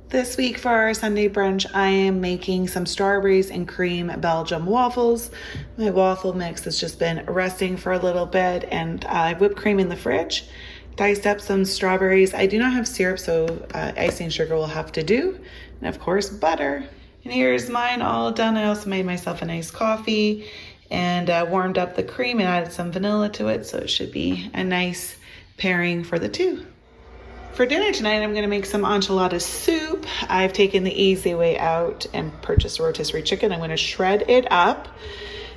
This week for our Sunday brunch, I am making some strawberries and cream Belgium waffles. My waffle mix has just been resting for a little bit, and I have whipped cream in the fridge. Diced up some strawberries. I do not have syrup, so icing sugar will have to do. And of course, butter. And here's mine all done. I also made myself a nice coffee and warmed up the cream and added some vanilla to it, so it should be a nice pairing for the two. For dinner tonight, I'm gonna make some enchilada soup. I've taken the easy way out and purchased a rotisserie chicken. I'm gonna shred it up.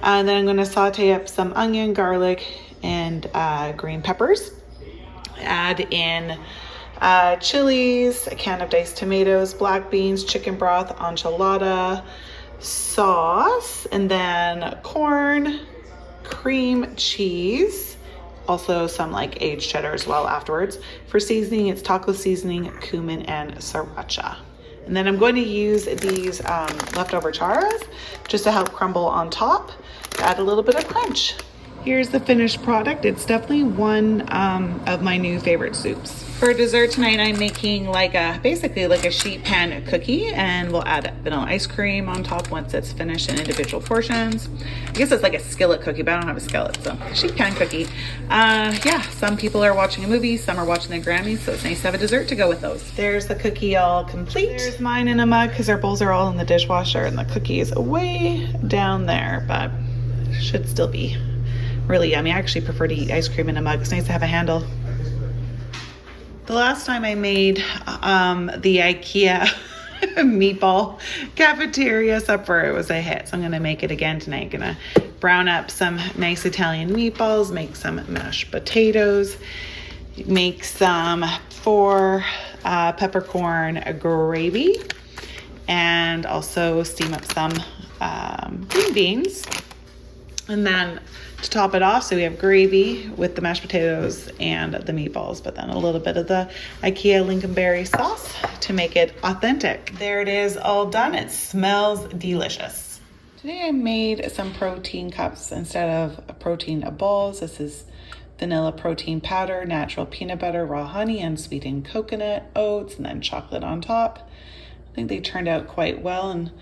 And then I'm gonna saute up some onion, garlic, and green peppers. Add in chilies, a can of diced tomatoes, black beans, chicken broth, enchilada, sauce, and then corn, cream cheese. Also some like aged cheddar as well afterwards. For seasoning, it's taco seasoning, cumin, and sriracha. And then I'm going to use these leftover charas just to help crumble on top, to add a little bit of crunch. Here's the finished product. It's definitely one of my new favorite soups. For dessert tonight, I'm making basically like a sheet pan cookie, and we'll add vanilla ice cream on top once it's finished in individual portions. I guess it's like a skillet cookie, but I don't have a skillet, so sheet pan cookie. Yeah, some people are watching a movie, some are watching the Grammys, so it's nice to have a dessert to go with those. There's the cookie all complete. There's mine in a mug because our bowls are all in the dishwasher, and the cookie is way down there, but should still be really yummy. I actually prefer to eat ice cream in a mug. It's nice to have a handle. The last time I made the IKEA meatball cafeteria supper, it was a hit. So I'm gonna make it again tonight. Gonna brown up some nice Italian meatballs, make some mashed potatoes, make some 4 peppercorn gravy, and also steam up some green beans. And then to top it off, so we have gravy with the mashed potatoes and the meatballs, but then a little bit of the IKEA Lincolnberry sauce to make it authentic. There it is, all done. It smells delicious. Today I made some protein cups instead of protein balls. This is vanilla protein powder, natural peanut butter, raw honey, and sweetened coconut, oats, and then chocolate on top. I think they turned out quite well, and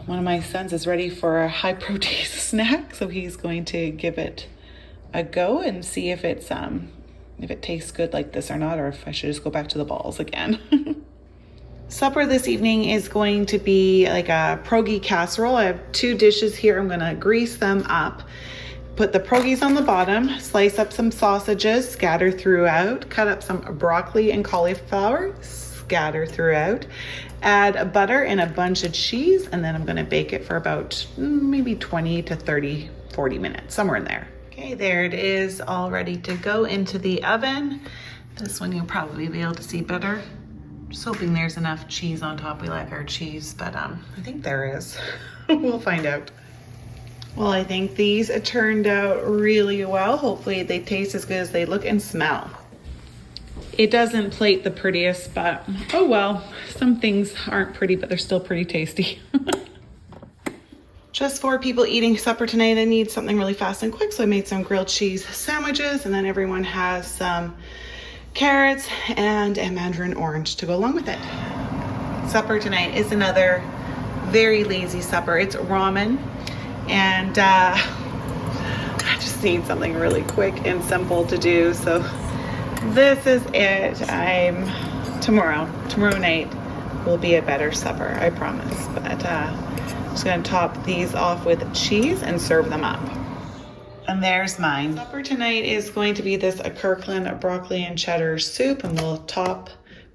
one of my sons is ready for a high protein snack, so he's going to give it a go and see if it tastes good like this or not, or if I should just go back to the balls again. Supper this evening is going to be like a pierogi casserole. I have 2 dishes here. I'm gonna grease them up. Put the pierogies on the bottom, slice up some sausages, scatter throughout, cut up some broccoli and cauliflower, scatter throughout, add butter and a bunch of cheese, and then I'm gonna bake it for about maybe 20 to 30, 40 minutes, somewhere in there. Okay, there it is, all ready to go into the oven. This one you'll probably be able to see better. Just hoping there's enough cheese on top. We like our cheese, but I think there is. We'll find out. Well, I think these turned out really well. Hopefully they taste as good as they look and smell. It doesn't plate the prettiest, but oh well. Some things aren't pretty, but they're still pretty tasty. Just 4 people eating supper tonight. I need something really fast and quick, so I made some grilled cheese sandwiches, and then everyone has some carrots and a mandarin orange to go along with it. Supper tonight is another very lazy supper. It's ramen, and I just need something really quick and simple to do, so this is it. Tomorrow night will be a better supper, I promise. But I'm just gonna top these off with cheese and serve them up. And there's mine. Supper tonight is going to be this Kirkland broccoli and cheddar soup, and we'll top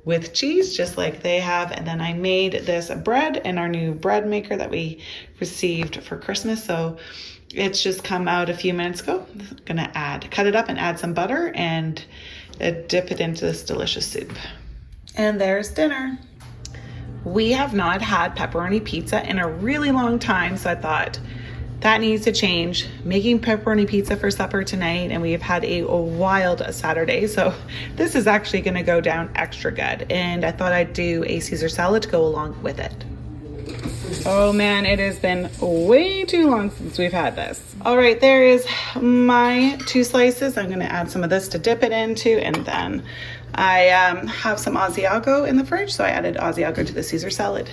with cheese just like they have. And then I made this bread in our new bread maker that we received for Christmas. So it's just come out a few minutes ago. I'm gonna cut it up and add some butter and dip it into this delicious soup. And there's dinner. We have not had pepperoni pizza in a really long time, so I thought that needs to change. Making pepperoni pizza for supper tonight, and we have had a wild Saturday, so this is actually gonna go down extra good. And I thought I'd do a Caesar salad to go along with it. Oh man, it has been way too long since we've had this. All right, there is my 2 slices. I'm gonna add some of this to dip it into, and then I have some Asiago in the fridge, so I added Asiago to the Caesar salad.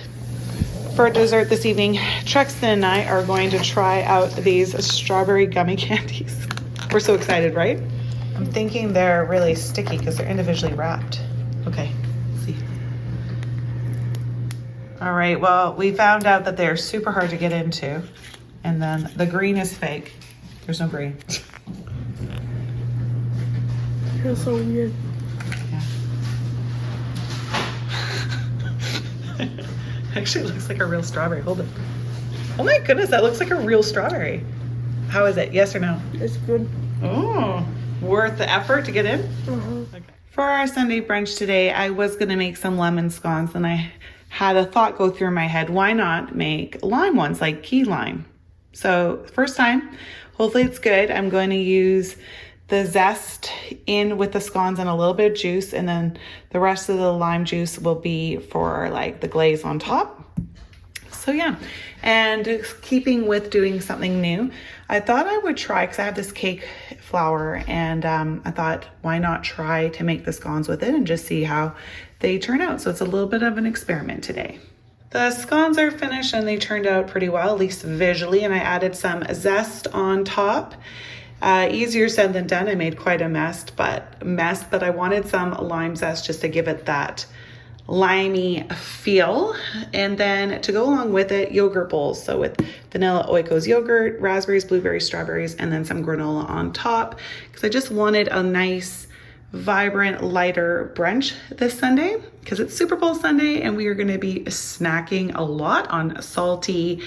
For dessert this evening, Truxton and I are going to try out these strawberry gummy candies. We're so excited, right? I'm thinking they're really sticky because they're individually wrapped. Okay, let's see. All right, well, we found out that they're super hard to get into. And then the green is fake. There's no green. Feels so weird. Yeah. Actually, it looks like a real strawberry. Hold it. Oh my goodness, that looks like a real strawberry. How is it? Yes or no? It's good. Oh, worth the effort to get in? Uh-huh. Okay. For our Sunday brunch today, I was going to make some lemon scones, and I had a thought go through my head. Why not make lime ones, like key lime? So first time, hopefully it's good. I'm going to use the zest in with the scones and a little bit of juice, and then the rest of the lime juice will be for like the glaze on top. So yeah, and keeping with doing something new, I thought I would try, because I have this cake flour, and I thought, why not try to make the scones with it and just see how they turn out. So it's a little bit of an experiment today. The scones are finished and they turned out pretty well, at least visually, and I added some zest on top. Easier said than done. I made quite a mess, but I wanted some lime zest just to give it that limey feel. And then to go along with it, yogurt bowls. So with vanilla Oikos yogurt, raspberries, blueberries, strawberries, and then some granola on top, because I just wanted a nice, vibrant, lighter brunch this Sunday, because it's Super Bowl Sunday and we are going to be snacking a lot on salty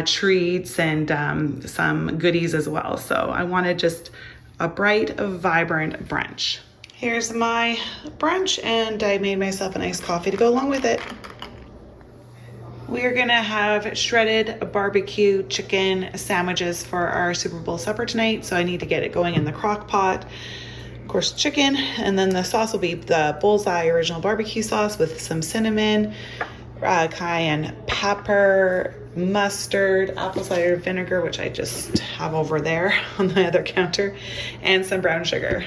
treats and some goodies as well. So I wanted just a bright, vibrant brunch. Here's my brunch, and I made myself a nice coffee to go along with it. We are gonna have shredded barbecue chicken sandwiches for our Super Bowl supper tonight, so I need to get it going in the crock pot. Of course, chicken, and then the sauce will be the Bullseye original barbecue sauce with some cinnamon, cayenne pepper, mustard, apple cider vinegar, which I just have over there on the other counter, and some brown sugar.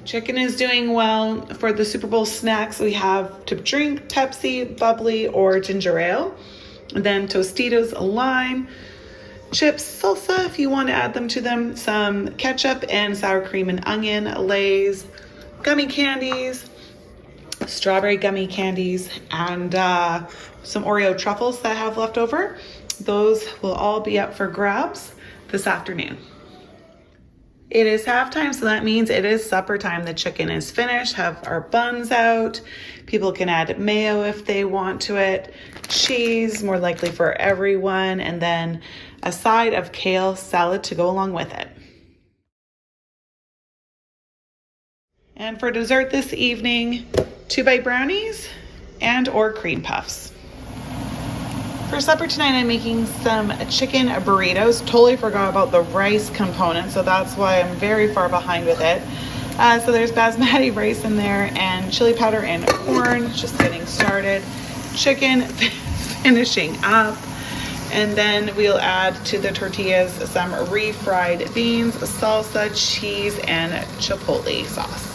Chicken is doing well. For the Super Bowl snacks, we have to drink Pepsi, bubbly, or ginger ale. And then Tostitos, lime, chips, salsa if you want to add them to them, some ketchup and sour cream and onion, Lay's, gummy candies, strawberry gummy candies, and some Oreo truffles that I have left over. Those will all be up for grabs this afternoon. It is halftime, so that means it is supper time. The chicken is finished, have our buns out. People can add mayo if they want to it, cheese, more likely for everyone, and then a side of kale salad to go along with it. And for dessert this evening, 2-bite brownies and or cream puffs. For supper tonight, I'm making some chicken burritos. Totally forgot about the rice component, so that's why I'm very far behind with it. So there's basmati rice in there and chili powder and corn, just getting started. Chicken finishing up. And then we'll add to the tortillas some refried beans, salsa, cheese, and chipotle sauce.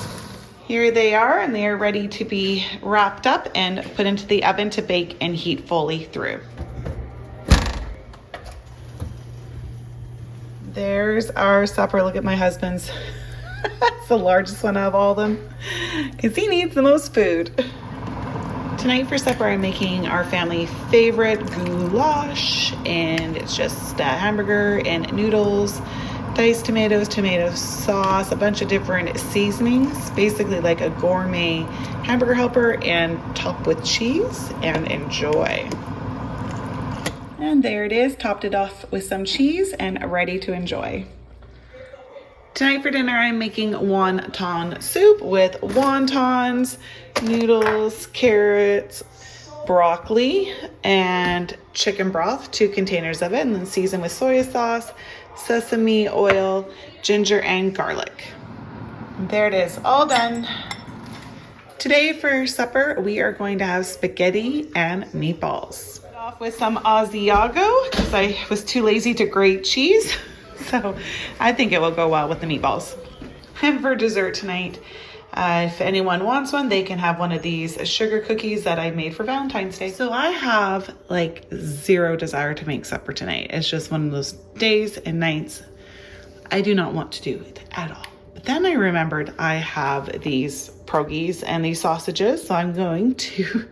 Here they are, and they are ready to be wrapped up and put into the oven to bake and heat fully through. There's our supper. Look at my husband's. It's the largest one of all of them because he needs the most food. Tonight for supper, I'm making our family favorite goulash, and it's just a hamburger and noodles, diced tomatoes, tomato sauce, a bunch of different seasonings, basically like a gourmet hamburger helper, and top with cheese, and enjoy. And there it is, topped it off with some cheese and ready to enjoy. Tonight for dinner, I'm making wonton soup with wontons, noodles, carrots, broccoli, and chicken broth, 2 containers of it, and then season with soy sauce, sesame oil, ginger, and garlic. There it is, all done. Today for supper, we are going to have spaghetti and meatballs. Start off with some Asiago because I was too lazy to grate cheese. So I think it will go well with the meatballs. And for dessert tonight, if anyone wants one, they can have one of these sugar cookies that I made for Valentine's Day. So I have like zero desire to make supper tonight. It's just one of those days and nights I do not want to do it at all. But then I remembered I have these pierogies and these sausages. So I'm going to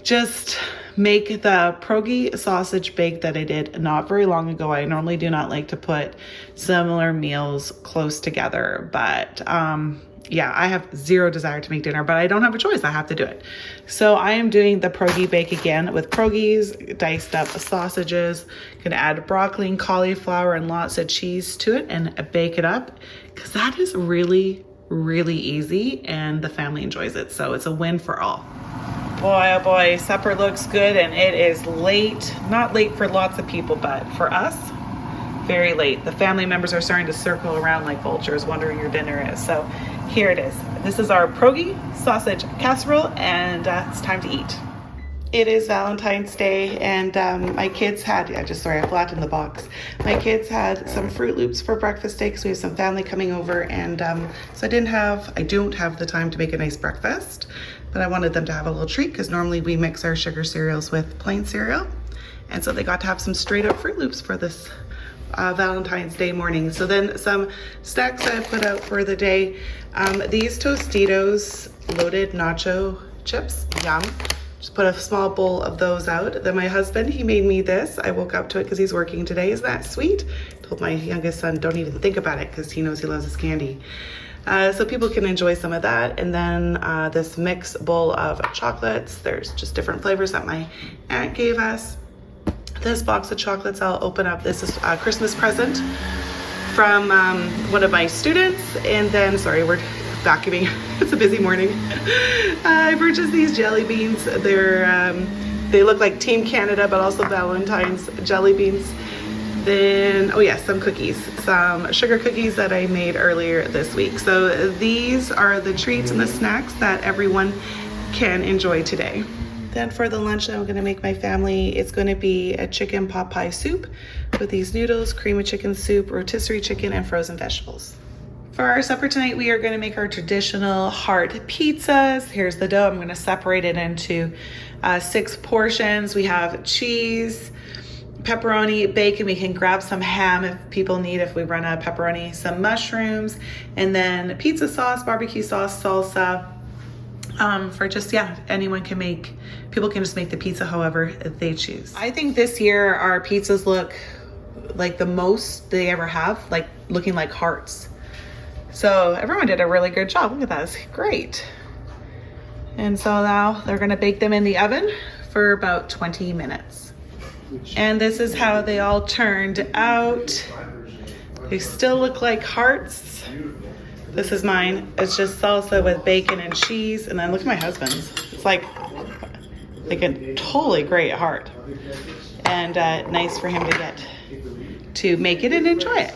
just make the pierogi sausage bake that I did not very long ago. I normally do not like to put similar meals close together, but yeah, I have zero desire to make dinner, but I don't have a choice. I have to do it. So I am doing the pierogi bake again with pierogies, diced up sausages. Gonna add broccoli and cauliflower and lots of cheese to it and bake it up because that is really, really easy and the family enjoys it. So it's a win for all. Boy, oh boy, supper looks good and it is late. Not late for lots of people, but for us, very late. The family members are starting to circle around like vultures wondering your dinner is. So here it is. This is our pierogi sausage casserole and it's time to eat. It is Valentine's Day and my kids had, I flattened the box. My kids had some Fruit Loops for breakfast today because we have some family coming over and so I don't have the time to make a nice breakfast, but I wanted them to have a little treat because normally we mix our sugar cereals with plain cereal. And so they got to have some straight up Fruit Loops for this Valentine's Day morning. So then some snacks I put out for the day. These Tostitos loaded nacho chips, yum. Just put a small bowl of those out. Then my husband, he made me this. I woke up to it because he's working today. Isn't that sweet? Told my youngest son, don't even think about it because he knows he loves his candy. So people can enjoy some of that. And then this mix bowl of chocolates. There's just different flavors that my aunt gave us. This box of chocolates I'll open up. This is a Christmas present from one of my students. And then, sorry, we're vacuuming. It's a busy morning. I purchased these jelly beans. They look like Team Canada, but also Valentine's jelly beans. Then, oh yeah, some cookies, some sugar cookies that I made earlier this week. So these are the treats and the snacks that everyone can enjoy today. Then for the lunch that I'm gonna make my family, it's gonna be a chicken pot pie soup with these noodles, cream of chicken soup, rotisserie chicken, and frozen vegetables. For our supper tonight, we are gonna make our traditional heart pizzas. Here's the dough. I'm gonna separate it into 6 portions. We have cheese, pepperoni, bacon. We can grab some ham if people need, if we run out of pepperoni, some mushrooms, and then pizza sauce, barbecue sauce, salsa. For just, yeah, people can just make the pizza however they choose. I think this year our pizzas look like the most they ever have, like looking like hearts. So everyone did a really good job. Look at that, it's great. And so now they're gonna bake them in the oven for about 20 minutes. And this is how they all turned out. They still look like hearts. This is mine. It's just salsa with bacon and cheese. And then look at my husband's. It's like a totally great heart. And nice for him to get to make it and enjoy it.